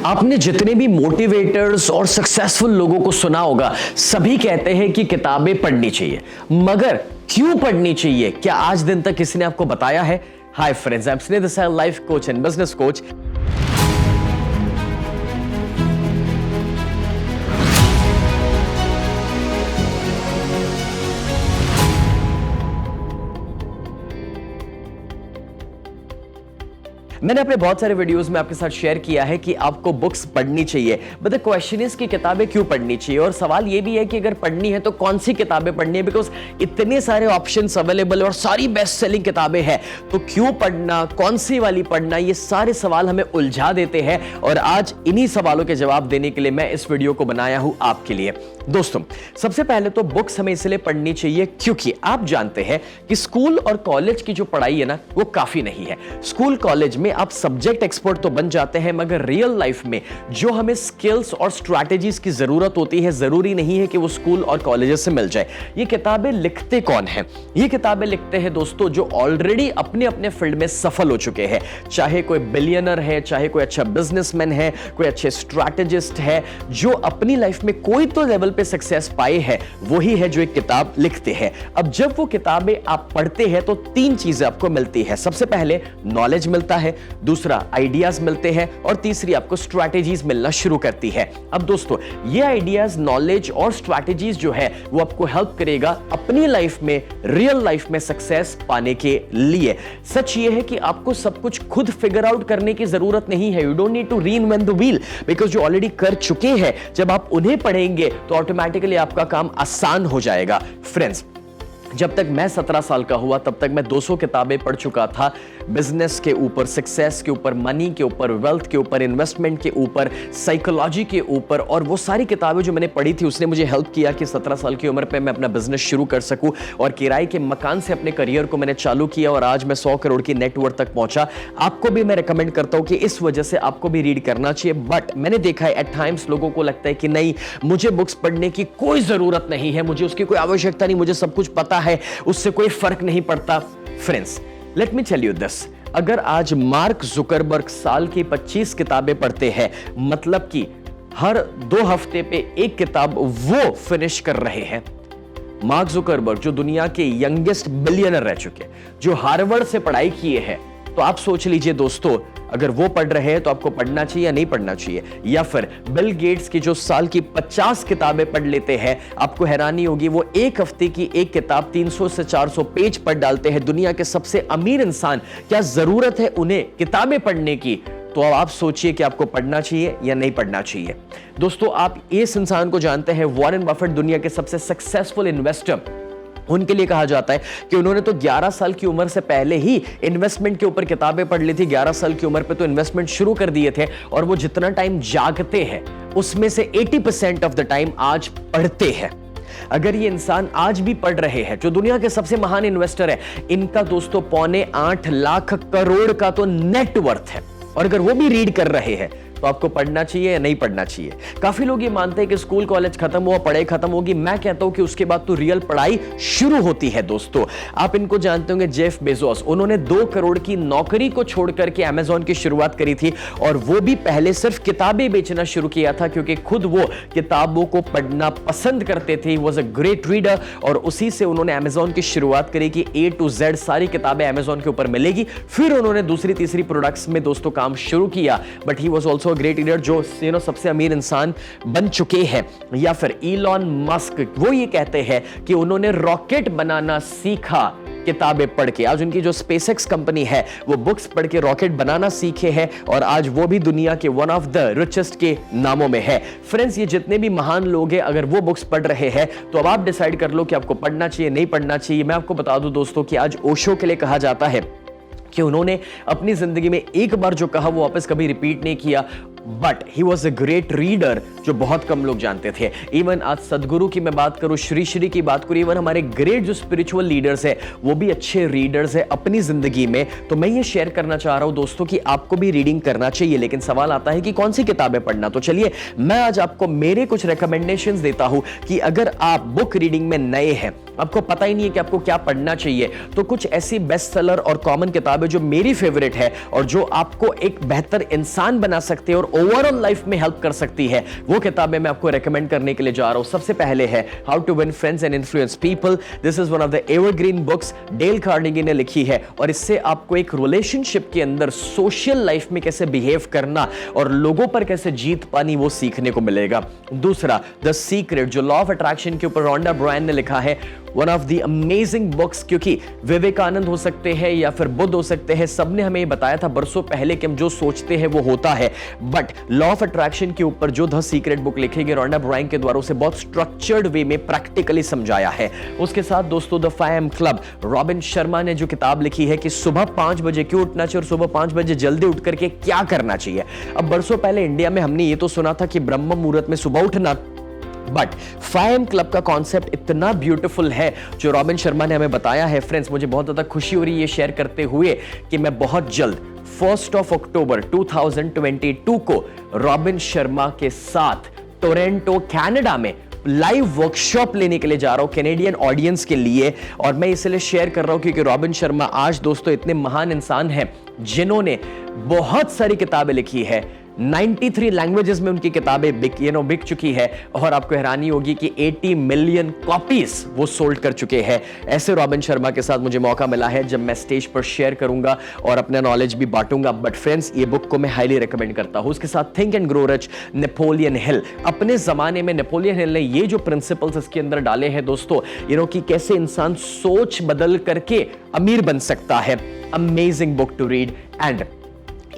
आपने जितने भी मोटिवेटर्स और सक्सेसफुल लोगों को सुना होगा, सभी कहते हैं कि किताबें पढ़नी चाहिए, मगर क्यों पढ़नी चाहिए? क्या आज दिन तक किसी ने आपको बताया है? हाय फ्रेंड्स, आई एम स्नेह Desai, life coach and business coach. मैंने अपने बहुत सारे वीडियोस में आपके साथ शेयर किया है कि आपको बुक्स पढ़नी चाहिए, बट द क्वेश्चन इज कि किताबें क्यों पढ़नी चाहिए। और सवाल ये भी है कि अगर पढ़नी है तो कौन सी किताबें पढ़नी है, बिकॉज इतने सारे ऑप्शंस अवेलेबल है और सारी बेस्ट सेलिंग किताबें हैं, तो क्यों पढ़ना, कौन सी वाली पढ़ना, ये सारे सवाल हमें उलझा देते हैं। और आज इन्हीं सवालों के जवाब देने के लिए मैं इस वीडियो को बनाया हूं आपके लिए। दोस्तों, सबसे पहले तो बुक्स हमें इसलिए पढ़नी चाहिए क्योंकि आप जानते हैं कि स्कूल और कॉलेज की जो पढ़ाई है ना, वो काफी नहीं है। स्कूल कॉलेज में आप सब्जेक्ट एक्सपर्ट तो बन जाते हैं, मगर रियल लाइफ में जो हमें स्किल्स और स्ट्रैटेजीज की जरूरत होती है, जरूरी नहीं है कि वो स्कूल और कॉलेजेस से मिल जाए। ये किताबें लिखते कौन हैं? ये किताबें लिखते हैं दोस्तों जो ऑलरेडी अपने अपने फील्ड में सफल हो चुके हैं। चाहे कोई बिलियनर है, चाहे कोई अच्छा बिजनेसमैन है, कोई अच्छे स्ट्रैटेजिस्ट है, जो अपनी लाइफ में कोई तो लेवल पे सक्सेस पाए हैं, वही है जो एक किताब लिखते हैं। अब जब वो किताबें आप पढ़ते हैं तो तीन चीजें आपको मिलती है। सबसे पहले नॉलेज मिलता है, दूसरा आइडियाज मिलते हैं, और तीसरी आपको स्ट्रैटेजीज मिलना शुरू करती है। अब दोस्तों, ये आइडियाज, नॉलेज और स्ट्रैटेजीज जो है वो आपको हेल्प करेगा अपनी लाइफ में, रियल लाइफ में सक्सेस पाने के लिए। सच ये है कि आपको सब कुछ खुद फिगर आउट करने की जरूरत नहीं है। You don't need to reinvent the wheel, because जो ऑलरेडी कर चुके हैं, जब आप उन्हें पढ़ेंगे तो ऑटोमेटिकली आपका काम आसान हो जाएगा। फ्रेंड्स, जब तक मैं 17 साल का हुआ तब तक मैं 200 किताबें पढ़ चुका था, बिजनेस के ऊपर, सक्सेस के ऊपर, मनी के ऊपर, वेल्थ के ऊपर, इन्वेस्टमेंट के ऊपर, साइकोलॉजी के ऊपर। और वो सारी किताबें जो मैंने पढ़ी थी उसने मुझे हेल्प किया कि 17 साल की उम्र पे मैं अपना बिजनेस शुरू कर सकूं, और किराए के मकान से अपने करियर को मैंने चालू किया और आज मैं 100 करोड़ की नेटवर्थ तक पहुंचा। आपको भी मैं रिकमेंड करता हूं कि इस वजह से आपको भी रीड करना चाहिए। बट मैंने देखा है एट टाइम्स लोगों को लगता है कि नहीं, मुझे बुक्स पढ़ने की कोई जरूरत नहीं है, मुझे उसकी कोई आवश्यकता नहीं, मुझे सब कुछ पता है, उससे कोई फर्क नहीं पड़ता। Friends, let me tell you this, अगर आज मार्क जुकरबर्ग साल की 25 किताबें पढ़ते हैं, मतलब कि हर 2 हफ्ते पे एक किताब वो फिनिश कर रहे हैं। मार्क जुकरबर्ग जो दुनिया के यंगेस्ट बिलियनर रह चुके, जो हार्वर्ड से पढ़ाई किए हैं, तो आप सोच लीजिए दोस्तों, अगर वो पढ़ रहे हैं तो आपको पढ़ना चाहिए या नहीं पढ़ना चाहिए? या फिर बिल गेट्स की जो साल की 50 किताबें पढ़ लेते हैं, आपको हैरानी होगी, वो एक हफ्ते की एक किताब 300 से 400 पेज पढ़ डालते हैं। दुनिया के सबसे अमीर इंसान, क्या जरूरत है उन्हें किताबें पढ़ने की? तो अब आप सोचिए कि आपको पढ़ना चाहिए या नहीं पढ़ना चाहिए। दोस्तों, आप इस इंसान को जानते हैं, वॉरेन बफेट, दुनिया के सबसे सक्सेसफुल इन्वेस्टर। उनके लिए कहा जाता है कि उन्होंने तो 11 साल की उम्र से पहले ही इन्वेस्टमेंट के ऊपर किताबें पढ़ ली थी। 11 साल की उम्र पे तो इन्वेस्टमेंट शुरू कर दिए थे, और वो जितना टाइम जागते हैं उसमें से 80% ऑफ द टाइम आज पढ़ते हैं। अगर ये इंसान आज भी पढ़ रहे हैं, जो दुनिया के सबसे महान इन्वेस्टर है, इनका दोस्तों 8.25 लाख करोड़ का तो नेटवर्थ है, और अगर वो भी रीड कर रहे हैं तो आपको पढ़ना चाहिए या नहीं पढ़ना चाहिए? काफी लोग ये मानते हैं कि स्कूल कॉलेज खत्म हुआ, पढ़ाई खत्म होगी। मैं कहता हूं कि उसके बाद तो रियल पढ़ाई शुरू होती है। दोस्तों, आप इनको जानते होंगे, जेफ बेजोस। उन्होंने 2 करोड़ की नौकरी को छोड़ करके अमेज़न की शुरुआत करी थी, और वो भी पहले सिर्फ किताबें बेचना शुरू किया था, क्योंकि खुद वो किताबों को पढ़ना पसंद करते थे। He was a great reader, और उसी से उन्होंने अमेज़न की शुरुआत करी कि A to Z सारी किताबें अमेज़न के ऊपर मिलेगी। फिर उन्होंने दूसरी तीसरी प्रोडक्ट्स में दोस्तों काम शुरू किया। But he was also great leader, जो सबसे अमीर इंसान बन चुके हैं। या फिर इलॉन मस्क, वो ये कहते हैं कि उन्होंने रॉकेट बनाना सीखा किताबें पढ़ के। आज उनकी जो स्पेसएक्स कंपनी है, वो बुक्स पढ़ के रॉकेट बनाना सीखे हैं, और आज वो भी दुनिया के वन ऑफ द रिचेस्ट के नामों में है। फ्रेंड्स, ये जितने भी महान लोग हैं, अगर वो बुक्स पढ़ रहे हैं तो अब आप डिसाइड कर लो कि आपको पढ़ना चाहिए, नहीं पढ़ना चाहिए। मैं आपको बता दूं दोस्तों कि आज ओशो के लिए कहा जाता है कि उन्होंने अपनी जिंदगी में एक बार जो कहा वो वापस कभी रिपीट नहीं किया, but he was a great reader, जो बहुत कम लोग जानते थे। इवन आज सदगुरु की मैं बात करूं, श्री श्री की बात करूं, इवन हमारे ग्रेट जो स्पिरिचुअल लीडर्स है, वो भी अच्छे रीडर्स है अपनी जिंदगी में। तो मैं ये शेयर करना चाह रहा हूं दोस्तों कि आपको भी रीडिंग करना चाहिए, लेकिन सवाल आता है कि कौन सी किताबें पढ़ना। तो चलिए, मैं आज आपको मेरे कुछ रिकमेंडेशंस देता हूं कि अगर आप बुक रीडिंग में नए हैं, आपको पता ही नहीं है कि आपको क्या पढ़ना चाहिए, तो कुछ ऐसी बेस्ट सेलर और कॉमन किताबें जो मेरी फेवरेट है और जो आपको एक बेहतर इंसान बना सकते हैं और ओवरऑल लाइफ में हेल्प कर सकती है, वो किताबें मैं आपको रेकमेंड करने के लिए जा रहा हूं। सबसे पहले है how to win friends and influence people. This is one of the evergreen books, Dale Carnegie ने लिखी है, और इससे आपको एक रिलेशनशिप के अंदर सोशल लाइफ में कैसे बिहेव करना और लोगों पर कैसे जीत पानी वो सीखने को मिलेगा। दूसरा द सीक्रेट, जो लॉ ऑफ अट्रैक्शन के ऊपर रोंडा ब्रायन ने लिखा है, one of the amazing books, क्योंकि विवेकानंद हो सकते हैं या फिर बुद्ध हो सकते हैं, सबने हमें ये बताया था बरसों पहले कि हम जो सोचते हैं वो होता है, बट लॉ ऑफ अट्रैक्शन के ऊपर जो द सीक्रेट बुक लिखी गई रोंडा ब्रायन के द्वारा, उसे बहुत स्ट्रक्चर्ड वे में प्रैक्टिकली समझाया है। उसके साथ दोस्तों the 5am club, robin Sharma ने जो किताब लिखी है कि सुबह 5 बजे क्यों उठना चाहिए और सुबह 5 बजे जल्दी उठ करके क्या करना चाहिए। अब बरसों पहले इंडिया में हमने ये तो सुना था कि ब्रह्म मुहूर्त में सुबह उठना, बट 5am क्लब का कॉन्सेप्ट इतना ब्यूटीफुल है जो रॉबिन शर्मा ने हमें बताया है। फ्रेंड्स, मुझे बहुत ज्यादा खुशी हो रही है ये शेयर करते हुए कि मैं बहुत जल्द 1 अक्टूबर 2022 को रॉबिन शर्मा के साथ टोरंटो कनाडा में लाइव वर्कशॉप लेने के लिए जा रहा हूं कैनेडियन ऑडियंस के लिए। और मैं इसलिए शेयर कर रहा हूं क्योंकि रॉबिन शर्मा आज दोस्तों इतने महान इंसान हैं जिन्होंने बहुत सारी किताबें लिखी है, 93 लैंग्वेजेस में उनकी किताबें बिक चुकी है, और आपको हैरानी होगी कि 80 मिलियन कॉपीज वो सोल्ड कर चुके हैं। ऐसे रॉबिन शर्मा के साथ मुझे मौका मिला है जब मैं स्टेज पर शेयर करूंगा और अपना नॉलेज भी बांटूंगा। बट फ्रेंड्स, ये बुक को मैं हाईली रिकमेंड करता हूं। उसके साथ think and grow rich, Napoleon Hill. अपने जमाने में नेपोलियन हिल ने ये जो प्रिंसिपल्स इसके अंदर डाले हैं दोस्तों, कि कैसे इंसान सोच बदल करके अमीर बन सकता है। Amazing book to read. And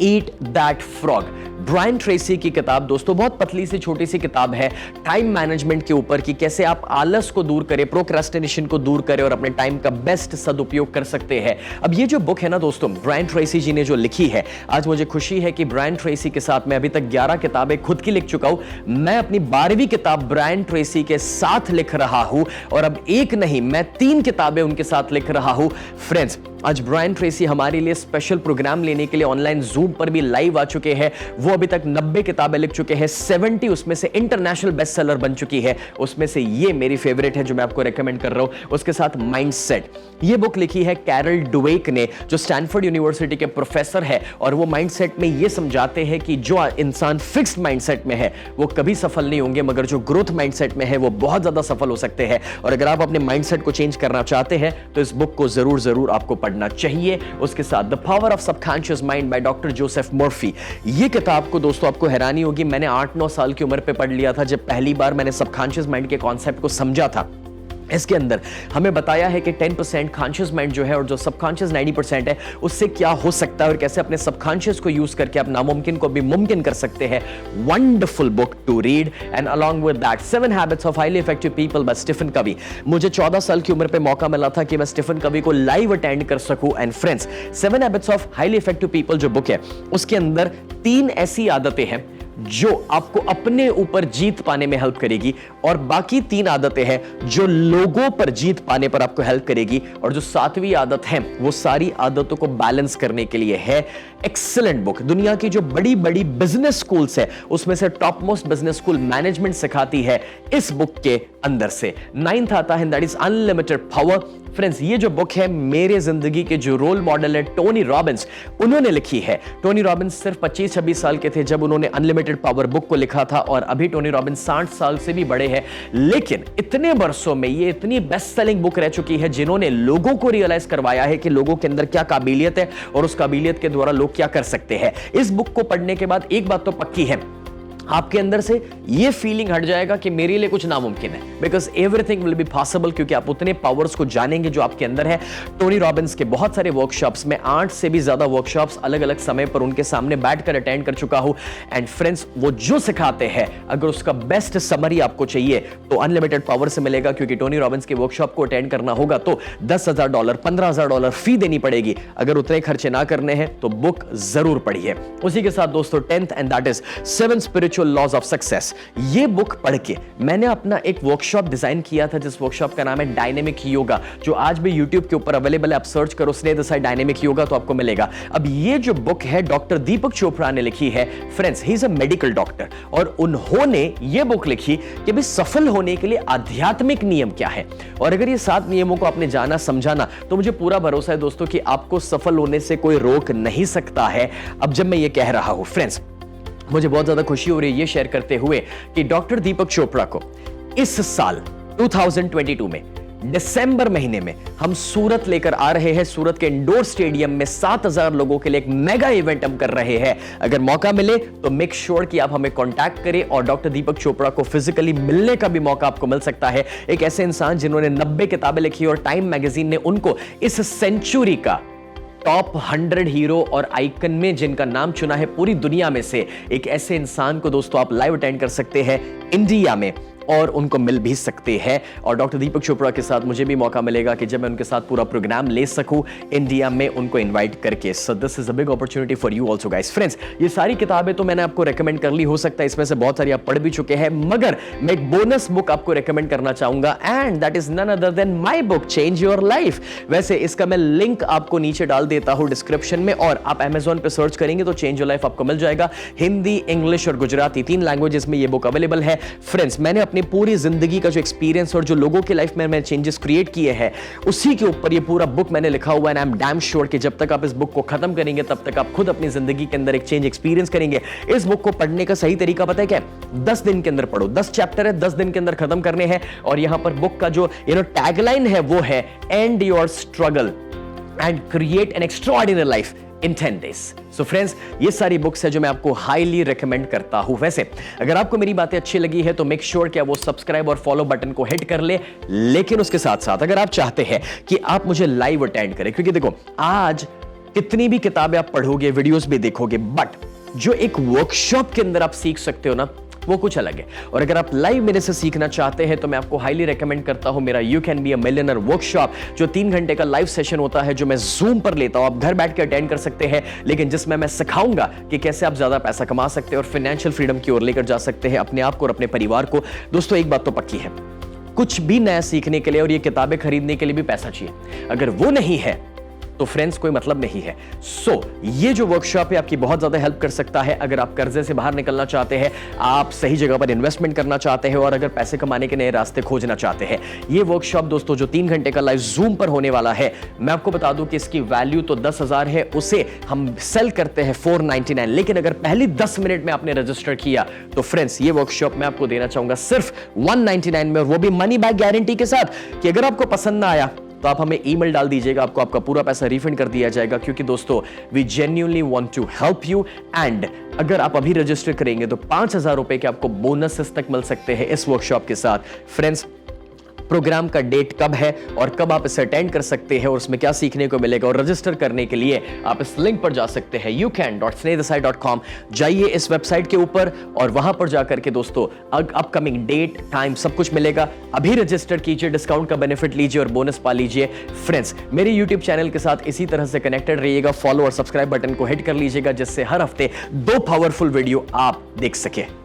eat that frog, Brian Tracy की किताब दोस्तों, बहुत पतली सी छोटी सी किताब है टाइम मैनेजमेंट के ऊपर कि कैसे आप आलस को दूर करें, प्रोक्रेस्टिनेशन को दूर करें और अपने टाइम का बेस्ट सदुपयोग कर सकते हैं। अब ये जो बुक है ना दोस्तों, ब्रायन ट्रेसी जी ने जो लिखी है, आज मुझे खुशी है कि ब्रायन ट्रेसी के साथ मैं अभी तक 11 किताबें खुद की लिख चुका हूं। मैं अपनी 12वीं किताब ब्रायन ट्रेसी के साथ लिख रहा हूं, और अब एक नहीं मैं 3 किताबें उनके साथ लिख रहा हूं। फ्रेंड्स, आज ब्रायन ट्रेसी हमारे लिए स्पेशल प्रोग्राम लेने के लिए ऑनलाइन जूम पर भी लाइव आ चुके हैं। वो अभी तक 90 किताबें लिख चुके हैं, 70 उसमें से इंटरनेशनल बेस्ट सेलर बन चुकी है। उसमें से ये मेरी फेवरेट है जो मैं आपको रेकमेंड कर रहा हूं। उसके साथ माइंडसेट, ये बुक लिखी है कैरल डुवेक ने, जो स्टैनफोर्ड यूनिवर्सिटी के प्रोफेसर है, और वो माइंडसेट में ये समझाते हैं कि जो इंसान फिक्स्ड माइंडसेट में है वो कभी सफल नहीं होंगे, मगर जो ग्रोथ माइंडसेट में है वो बहुत ज्यादा सफल हो सकते हैं। और अगर आप अपने माइंडसेट को चेंज करना चाहते हैं तो इस बुक को जरूर आपको पढ़ना चाहिए। उसके साथ the power of subconscious mind by doctor Joseph Murphy, ये किताब को दोस्तों आपको हैरानी होगी, मैंने 8-9 साल की उम्र पे पढ़ लिया था जब पहली बार मैंने सबकॉन्शियस माइंड के कॉन्सेप्ट को समझा था। इसके अंदर हमें बताया है कि 10% कॉन्शियस माइंड जो है और जो सबकॉन्शियस 90% है, उससे क्या हो सकता है और कैसे अपने सबकॉन्शियस को यूज करके आप नामुमकिन को भी मुमकिन कर सकते हैं। Wonderful book to read. And along with that 7 habits of highly effective people by Stephen Covey. मुझे 14 साल की उम्र पे मौका मिला था कि मैं स्टीफन कवी को लाइव अटेंड कर सकूं। And friends, 7 habits of highly effective people जो बुक है, उसके अंदर 3 ऐसी आदतें हैं जो आपको अपने ऊपर जीत पाने में हेल्प करेगी, और बाकी 3 आदतें हैं जो लोगों पर जीत पाने पर आपको हेल्प करेगी, और जो 7वीं आदत है वो सारी आदतों को बैलेंस करने के लिए है। Excellent book. दुनिया की जो बड़ी बड़ी बिजनेस स्कूल्स है उसमें से top most business school management सिखाती है इस बुक के अंदर से। 9th आता है, that is unlimited power. Friends, ये जो बुक है मेरे जिंदगी के जो रोल मॉडल है टोनी रॉबिन्स, उन्होंने लिखी है। टोनी रॉबिन्स सिर्फ 25-26 साल के थे जब उन्होंने अनलिमिटेड पावर बुक को लिखा था, और अभी टोनी रॉबिन्स 60 साल से भी बड़े हैं, लेकिन इतने वर्षों में ये इतनी बेस्ट सेलिंग बुक रह चुकी है जिन्होंने लोगों को रियलाइज करवाया है कि लोगों के अंदर क्या काबिलियत है और उस काबिलियत के द्वारा लोग क्या कर सकते हैं। इस बुक को पढ़ने के बाद एक बात तो पक्की है, आपके अंदर से ये फीलिंग हट जाएगा कि मेरे लिए कुछ नामुमकिन है, because everything will be possible, क्योंकि आप उतने पावर्स को जानेंगे जो आपके अंदर है। टोनी रॉबिन्स के बहुत सारे वर्कशॉप्स में 8 से भी ज्यादा वर्कशॉप्स अलग अलग समय पर उनके सामने बैठकर अटेंड कर चुका हूं। एंड फ्रेंड्स, वो जो सिखाते हैं अगर उसका बेस्ट समरी आपको चाहिए तो अनलिमिटेड पावर से मिलेगा, क्योंकि टोनी रॉबिन्स के वर्कशॉप को अटेंड करना होगा तो $10,000 $15,000 फी देनी पड़ेगी। अगर उतने खर्चे ना करने हैं तो बुक जरूर पढ़िए। उसी के साथ दोस्तों 10th, and that is 7 spiritual perpetual laws of success. ये बुक पढ़ के मैंने अपना एक वर्कशॉप डिजाइन किया था, जिस वर्कशॉप का नाम है डायनेमिक योगा, जो आज भी यूट्यूब के ऊपर अवेलेबल है। आप सर्च करो स्नेह देसाई डायनेमिक योगा तो आपको मिलेगा। अब ये जो बुक है डॉक्टर दीपक चोपड़ा ने लिखी है। Friends, he is a medical doctor और उन्होंने ये बुक लिखी कि भाई सफल होने के लिए आध्यात्मिक नियम क्या है, और अगर ये 7 नियमों को आपने जाना समझाना तो मुझे पूरा भरोसा है दोस्तों कि आपको सफल होने से कोई रोक नहीं सकता है। अब जब मैं ये कह रहा हूं फ्रेंड्स, मुझे बहुत ज्यादा खुशी हो रही है ये शेयर करते हुए कि डॉक्टर दीपक चोपड़ा को इस साल 2022 में दिसंबर महीने में हम सूरत लेकर आ रहे हैं। सूरत के इंडोर स्टेडियम में 7000 लोगों के लिए एक मेगा इवेंट हम कर रहे हैं। अगर मौका मिले तो मेक श्योर कि आप हमें कांटेक्ट करें और डॉक्टर दीपक चोपड़ा को फिजिकली मिलने का भी मौका आपको मिल सकता है। एक ऐसे इंसान जिन्होंने 90 किताबें लिखी और टाइम मैगजीन ने उनको इस सेंचुरी का टॉप 100 हीरो और आइकन में जिनका नाम चुना है पूरी दुनिया में से, एक ऐसे इंसान को दोस्तों आप लाइव अटेंड कर सकते हैं इंडिया में और उनको मिल भी सकते हैं। और डॉक्टर दीपक चोपड़ा के साथ मुझे भी मौका मिलेगा कि जब मैं उनके साथ पूरा प्रोग्राम ले सकूं इंडिया में उनको इनवाइट करके। So this is a big opportunity for you also guys. Friends, ये सारी किताबें तो मैंने आपको रेकमेंड कर ली, हो सकता है इसमें से बहुत सारी आप पढ़ भी चुके हैं, मगर मैं एक बोनस बुक आपको रेकमेंड करना चाहूंगा and that is none other than my book change your life. वैसे इसका मैं लिंक आपको नीचे डाल देता हूं डिस्क्रिप्शन में, और आप Amazon पे सर्च करेंगे तो चेंज योर लाइफ आपको मिल जाएगा। हिंदी, इंग्लिश और गुजराती 3 लैंग्वेजेस में ये बुक अवेलेबल है। फ्रेंड्स, मैंने अपनी पूरी जिंदगी का जो एक्सपीरियंस और जो लोगों के लाइफ में चेंजेस क्रिएट किए हैं उसी के ऊपर ये पूरा बुक मैंने लिखा हुआ है। आई एम डैम श्योर कि जब तक आप इस बुक को खत्म करेंगे तब तक आप खुद अपनी जिंदगी के अंदर एक चेंज एक्सपीरियंस करेंगे। इस बुक को पढ़ने का सही तरीका पता है क्या है? 10 दिन के अंदर पढ़ो। 10 चैप्टर है, 10 दिन के अंदर खत्म करने हैं। और यहां पर बुक का जो टैगलाइन है वो है and your struggle and create an extraordinary life in 10 days। So friends, ये सारी बुक्स है जो मैं आपको हाईली रिकमेंड करता हूं। वैसे अगर आपको मेरी बातें अच्छी लगी है तो मेक श्योर कि आप वो सब्सक्राइब और फॉलो बटन को हिट कर ले। लेकिन उसके साथ साथ अगर आप चाहते हैं कि आप मुझे लाइव अटेंड करें, क्योंकि देखो आज कितनी भी किताबें आप पढ़ोगे, वीडियोस भी देखोगे, बट जो एक वर्कशॉप के अंदर आप सीख सकते हो ना, वो कुछ अलग है। और अगर आप लाइव मेरे से सीखना चाहते हैं तो मैं आपको हाईली रेकमेंड करता हूं मेरा you can be a millionaire workshop, जो 3 घंटे का लाइव सेशन होता है, जो मैं जूम पर लेता हूं। आप घर बैठ के अटेंड कर सकते हैं, लेकिन जिसमें मैं सिखाऊंगा कि कैसे आप ज्यादा पैसा कमा सकते हैं और फाइनेंशियल फ्रीडम की ओर लेकर जा सकते हैं अपने आप को और अपने परिवार को। दोस्तों, एक बात तो पक्की है, कुछ भी नया सीखने के लिए और ये किताबें खरीदने के लिए भी पैसा चाहिए। अगर वो नहीं है तो फ्रेंड्स कोई मतलब नहीं है। सो ये जो वर्कशॉप है आपकी बहुत ज्यादा हेल्प कर सकता है। अगर आप कर्जे से बाहर निकलना चाहते हैं, आप सही जगह पर इन्वेस्टमेंट करना चाहते हैं और अगर पैसे कमाने के नए रास्ते खोजना चाहते हैं, ये वर्कशॉप दोस्तों जो 3 घंटे का लाइव जूम पर होने वाला है, मैं आपको बता दूं कि इसकी वैल्यू तो 10,000 है, उसे हम सेल करते हैं 499। लेकिन अगर पहली 10 मिनट में आपने रजिस्टर किया तो फ्रेंड्स ये वर्कशॉप मैं आपको देना चाहूंगा सिर्फ 199 में, और वो भी मनी बैक गारंटी के साथ कि अगर आपको पसंद ना आया तो आप हमें ईमेल डाल दीजिएगा, आपको आपका पूरा पैसा रिफंड कर दिया जाएगा। क्योंकि दोस्तों we genuinely want to help you and अगर आप अभी रजिस्टर करेंगे तो 5,000 रुपए के आपको बोनसेस तक मिल सकते हैं इस वर्कशॉप के साथ। फ्रेंड्स, प्रोग्राम का डेट कब है और कब आप इसे अटेंड कर सकते हैं और उसमें क्या सीखने को मिलेगा और रजिस्टर करने के लिए आप इस लिंक पर जा सकते हैं youcan.snehadesai.com। जाइए इस वेबसाइट के ऊपर और वहां पर जाकर के दोस्तों अपकमिंग डेट, टाइम सब कुछ मिलेगा। अभी रजिस्टर कीजिए, डिस्काउंट का बेनिफिट लीजिए और बोनस पा लीजिए। फ्रेंड्स, मेरे यूट्यूब चैनल के साथ इसी तरह से कनेक्टेड रहिएगा, फॉलो और सब्सक्राइब बटन को हिट कर लीजिएगा, जिससे हर हफ्ते 2 पावरफुल वीडियो आप देख सके।